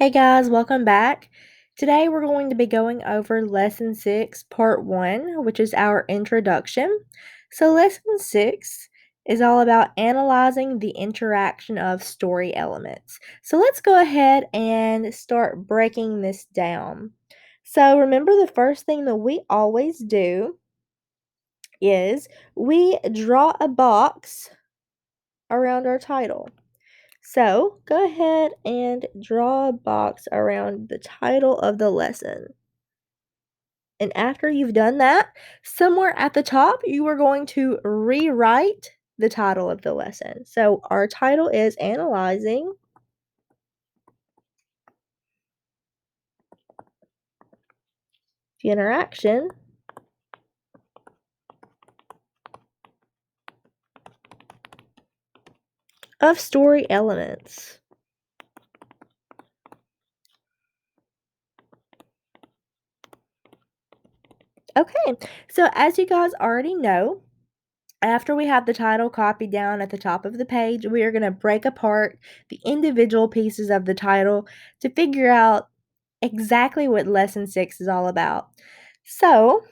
Hey guys, welcome back. Today we're going to be going over Lesson 6, Part 1, which is our introduction. So, Lesson 6 is all about analyzing the interaction of story elements. So, let's go ahead and start breaking this down. So, remember the first thing that we always do is we draw a box around our title. So go ahead and draw a box around the title of the lesson. And after you've done that, somewhere at the top, you are going to rewrite the title of the lesson. So our title is Analyzing the Interaction of Story Elements. Okay, so as you guys already know, after we have the title copied down at the top of the page, we are going to break apart the individual pieces of the title to figure out exactly what Lesson 6 is all about. So,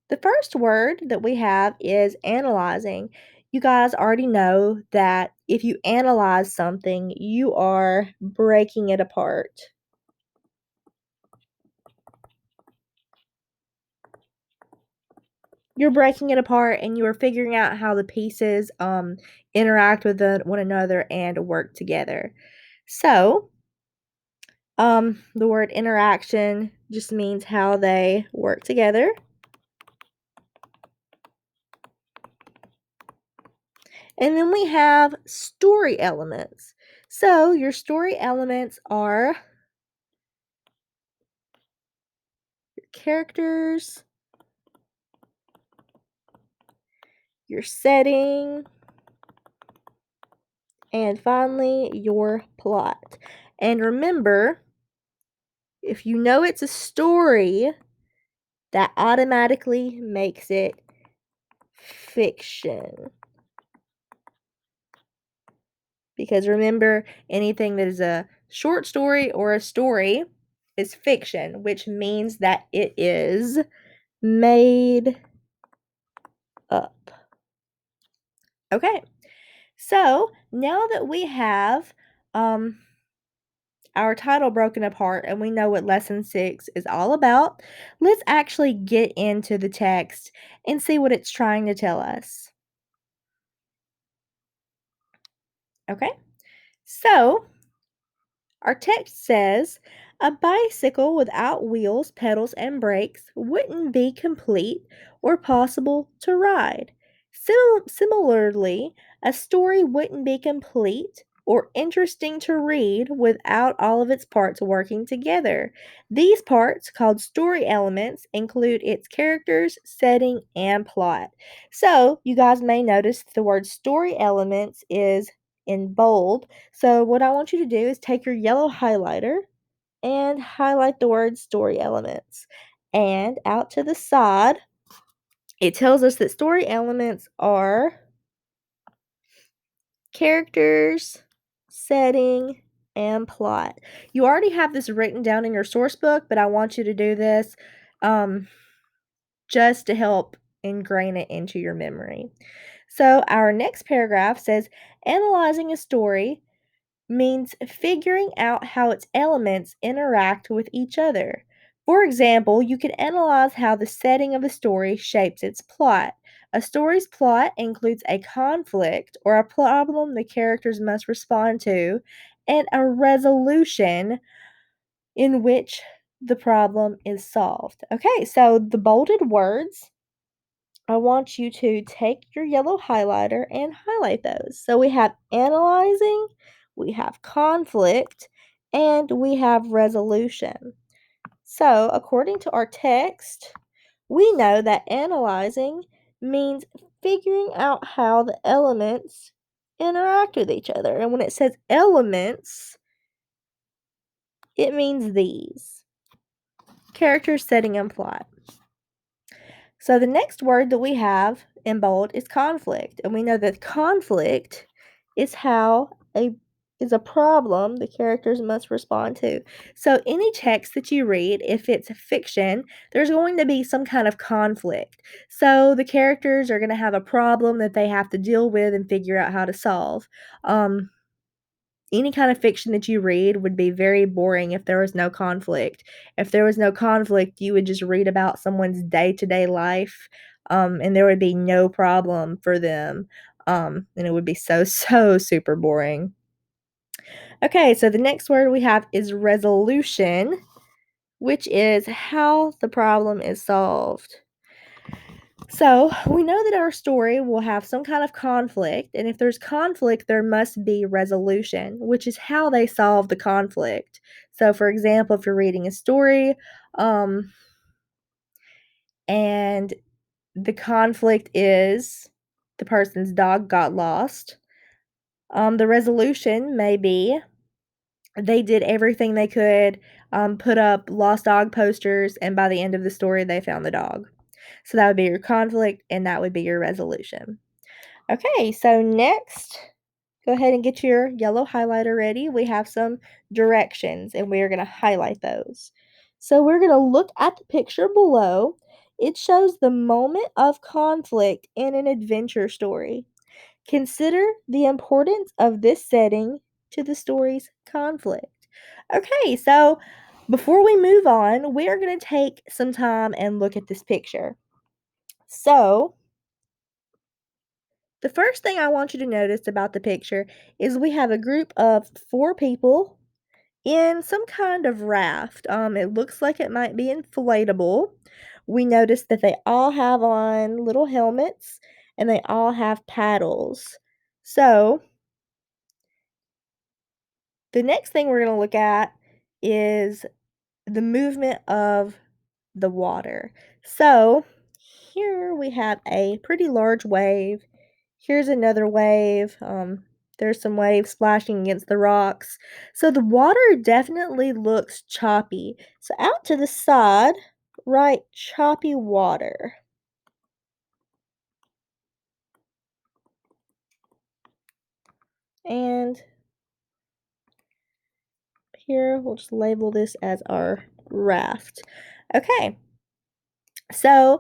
the first word that we have is analyzing. You guys already know that if you analyze something, you are breaking it apart. You're breaking it apart and you are figuring out how the pieces interact with one another and work together. So, the word interaction just means how they work together. And then we have story elements. So, your story elements are your characters, your setting, and finally, your plot. And remember, if you know it's a story, that automatically makes it fiction. Because remember, anything that is a short story or a story is fiction, which means that it is made up. Okay, so now that we have our title broken apart and we know what Lesson 6 is all about, let's actually get into the text and see what it's trying to tell us. Okay, so our text says, a bicycle without wheels, pedals, and brakes wouldn't be complete or possible to ride. Similarly, a story wouldn't be complete or interesting to read without all of its parts working together. These parts, called story elements, include its characters, setting, and plot. So, you guys may notice the word story elements is in bold. So, what I want you to do is take your yellow highlighter and highlight the word story elements. And out to the side, it tells us that story elements are characters, setting, and plot. You already have this written down in your source book, but I want you to do this um, just to help ingrain it into your memory. So, our next paragraph says analyzing a story means figuring out how its elements interact with each other. For example, you can analyze how the setting of a story shapes its plot. A story's plot includes a conflict or a problem the characters must respond to, and a resolution in which the problem is solved. Okay, so the bolded words, I want you to take your yellow highlighter and highlight those. So we have analyzing, we have conflict, and we have resolution. So, according to our text, we know that analyzing means figuring out how the elements interact with each other. And when it says elements, it means these character, setting, and plot. So the next word that we have in bold is conflict. And we know that conflict is is a problem the characters must respond to. So, any text that you read, if it's fiction, there's going to be some kind of conflict. So, the characters are going to have a problem that they have to deal with and figure out how to solve. Um, any kind of fiction that you read would be very boring if there was no conflict. If there was no conflict, you would just read about someone's day-to-day life, and there would be no problem for them, and it would be so, so super boring. Okay, so the next word we have is resolution, which is how the problem is solved. So, we know that our story will have some kind of conflict, and if there's conflict, there must be resolution, which is how they solve the conflict. So, for example, if you're reading a story, um, and the conflict is the person's dog got lost, the resolution may be they did everything they could, put up lost dog posters, and by the end of the story, they found the dog. So that would be your conflict, and that would be your resolution. Okay, so next, go ahead and get your yellow highlighter ready. We have some directions, and we are going to highlight those. So we're going to look at the picture below. It shows the moment of conflict in an adventure story. Consider the importance of this setting to the story's conflict. Okay, so before we move on, we are going to take some time and look at this picture. So, the first thing I want you to notice about the picture is we have a group of 4 people in some kind of raft. It looks like it might be inflatable. We notice that they all have on little helmets and they all have paddles. So, the next thing we're going to look at is the movement of the water. So, here we have a pretty large wave. Here's another wave. There's some waves splashing against the rocks. So the water definitely looks choppy. So out to the side, write choppy water. And here we'll just label this as our raft. Okay, so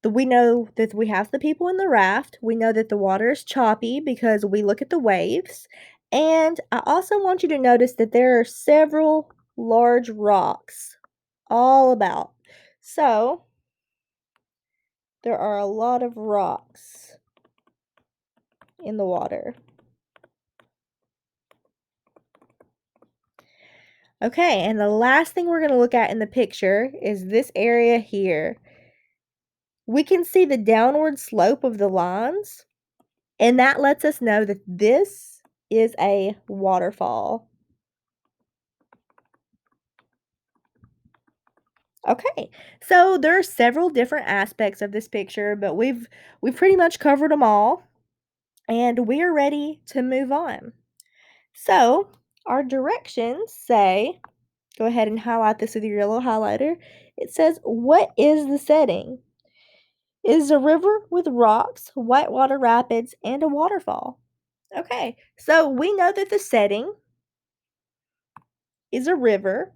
we know that we have the people in the raft. We know that the water is choppy because we look at the waves. And I also want you to notice that there are several large rocks all about. So, there are a lot of rocks in the water. Okay, and the last thing we're going to look at in the picture is this area here. We can see the downward slope of the lines, and that lets us know that this is a waterfall. Okay, so there are several different aspects of this picture, but we've pretty much covered them all, and we are ready to move on. So, our directions say, go ahead and highlight this with your yellow highlighter. It says, what is the setting? It is a river with rocks, whitewater rapids, and a waterfall. Okay, so we know that the setting is a river,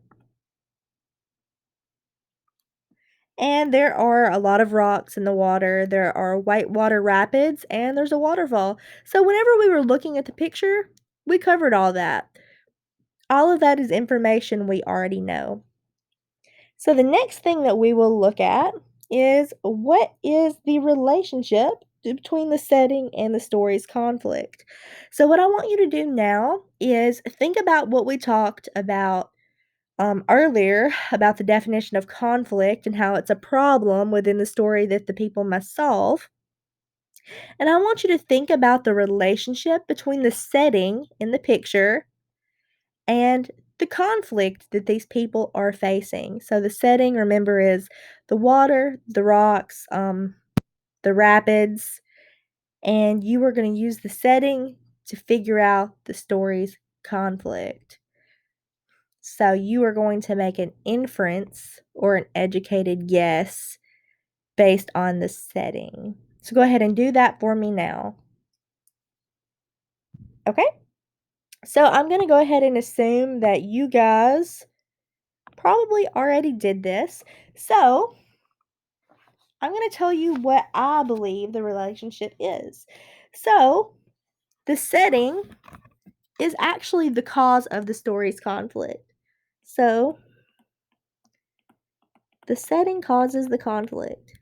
and there are a lot of rocks in the water. There are whitewater rapids, and there's a waterfall. So whenever we were looking at the picture, we covered all that. All of that is information we already know. So the next thing that we will look at is what is the relationship between the setting and the story's conflict. So what I want you to do now is think about what we talked about earlier about the definition of conflict and how it's a problem within the story that the people must solve. And I want you to think about the relationship between the setting in the picture and the conflict that these people are facing. So the setting, remember, is the water, the rocks, the rapids, and you are going to use the setting to figure out the story's conflict. So you are going to make an inference or an educated guess based on the setting. So go ahead and do that for me now. Okay? So I'm going to go ahead and assume that you guys probably already did this. So I'm going to tell you what I believe the relationship is. So the setting is actually the cause of the story's conflict. So the setting causes the conflict.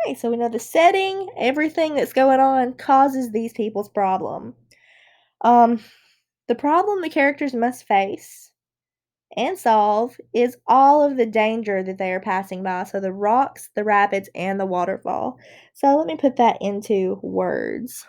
Okay, so we know the setting, everything that's going on causes these people's problem. Um, the problem the characters must face and solve is all of the danger that they are passing by. So the rocks, the rapids, and the waterfall. So let me put that into words.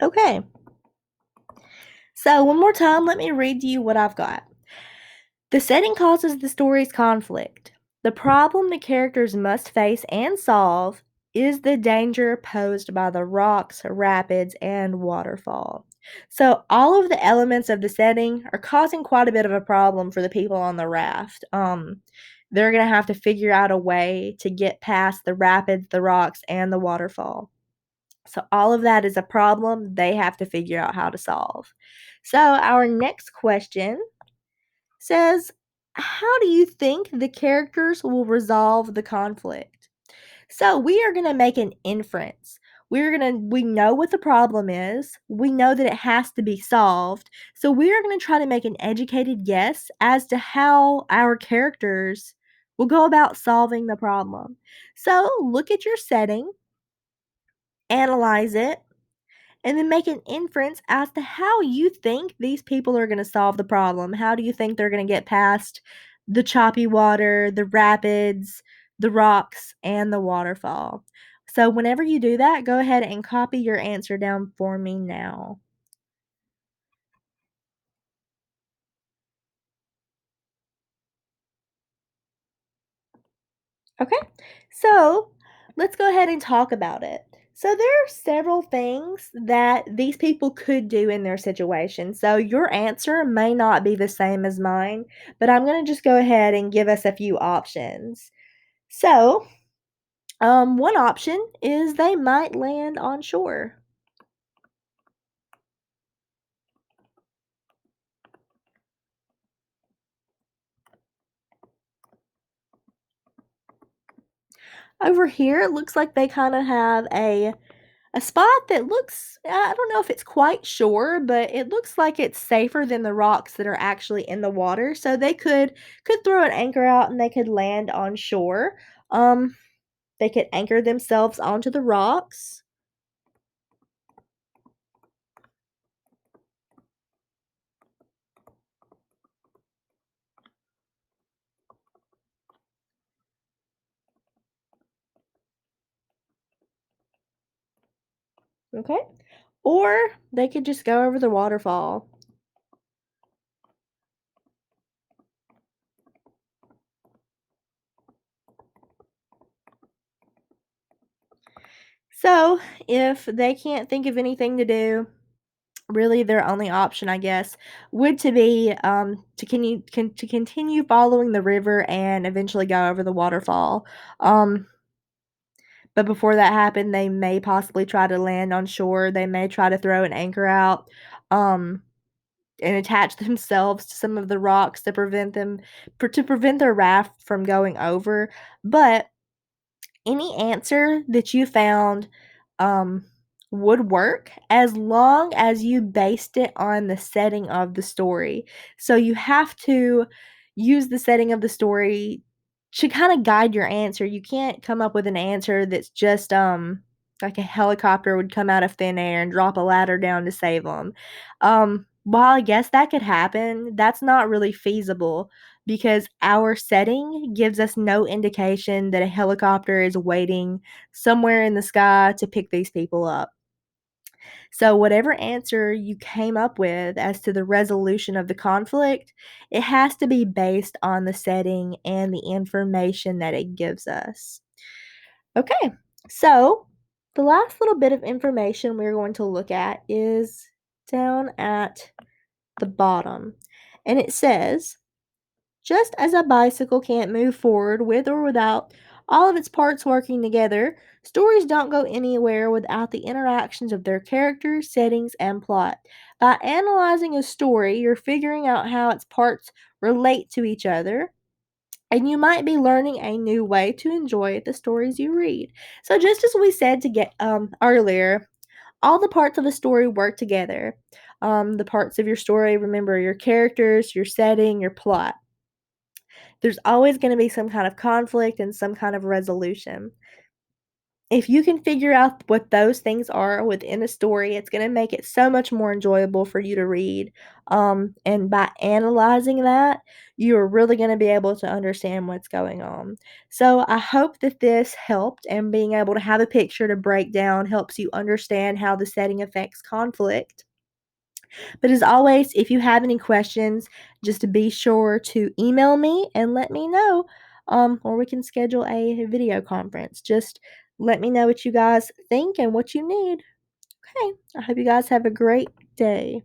Okay. So one more time, let me read to you what I've got. The setting causes the story's conflict. The problem the characters must face and solve is the danger posed by the rocks, rapids, and waterfall. So, all of the elements of the setting are causing quite a bit of a problem for the people on the raft. They're going to have to figure out a way to get past the rapids, the rocks, and the waterfall. So, all of that is a problem they have to figure out how to solve. So, our next question says, how do you think the characters will resolve the conflict? So we are going to make an inference. We know what the problem is. We know that it has to be solved. So we are going to try to make an educated guess as to how our characters will go about solving the problem. So look at your setting, analyze it, and then make an inference as to how you think these people are going to solve the problem. How do you think they're going to get past the choppy water, the rapids, the rocks, and the waterfall? So, whenever you do that, go ahead and copy your answer down for me now. Okay, so let's go ahead and talk about it. So, there are several things that these people could do in their situation. So, your answer may not be the same as mine, but I'm going to just go ahead and give us a few options. So, one option is they might land on shore. Over here, it looks like they kind of have a spot that looks, I don't know if it's quite sure, but it looks like it's safer than the rocks that are actually in the water. So they could throw an anchor out and they could land on shore. Um, they could anchor themselves onto the rocks. Okay. Or they could just go over the waterfall. So if they can't think of anything to do, really their only option, I guess, would to be to continue following the river and eventually go over the waterfall. Um, but before that happened, they may possibly try to land on shore. They may try to throw an anchor out. Um, and attach themselves to some of the rocks to prevent their raft from going over. But any answer that you found um, would work as long as you based it on the setting of the story. So you have to use the setting of the story to kind of guide your answer. You can't come up with an answer that's just like a helicopter would come out of thin air and drop a ladder down to save them. While I guess that could happen, that's not really feasible because our setting gives us no indication that a helicopter is waiting somewhere in the sky to pick these people up. So, whatever answer you came up with as to the resolution of the conflict, it has to be based on the setting and the information that it gives us. Okay, so the last little bit of information we're going to look at is down at the bottom. And it says, just as a bicycle can't move forward with or without all of its parts working together, stories don't go anywhere without the interactions of their characters, settings, and plot. By analyzing a story, you're figuring out how its parts relate to each other, and you might be learning a new way to enjoy the stories you read. So, just as we said to get earlier, all the parts of a story work together. The parts of your story, remember your characters, your setting, your plot. There's always going to be some kind of conflict and some kind of resolution. If you can figure out what those things are within a story, it's going to make it so much more enjoyable for you to read. And by analyzing that, you're really going to be able to understand what's going on. So I hope that this helped, and being able to have a picture to break down helps you understand how the setting affects conflict. But as always, if you have any questions, just be sure to email me and let me know, or we can schedule a video conference. Just let me know what you guys think and what you need. Okay, I hope you guys have a great day.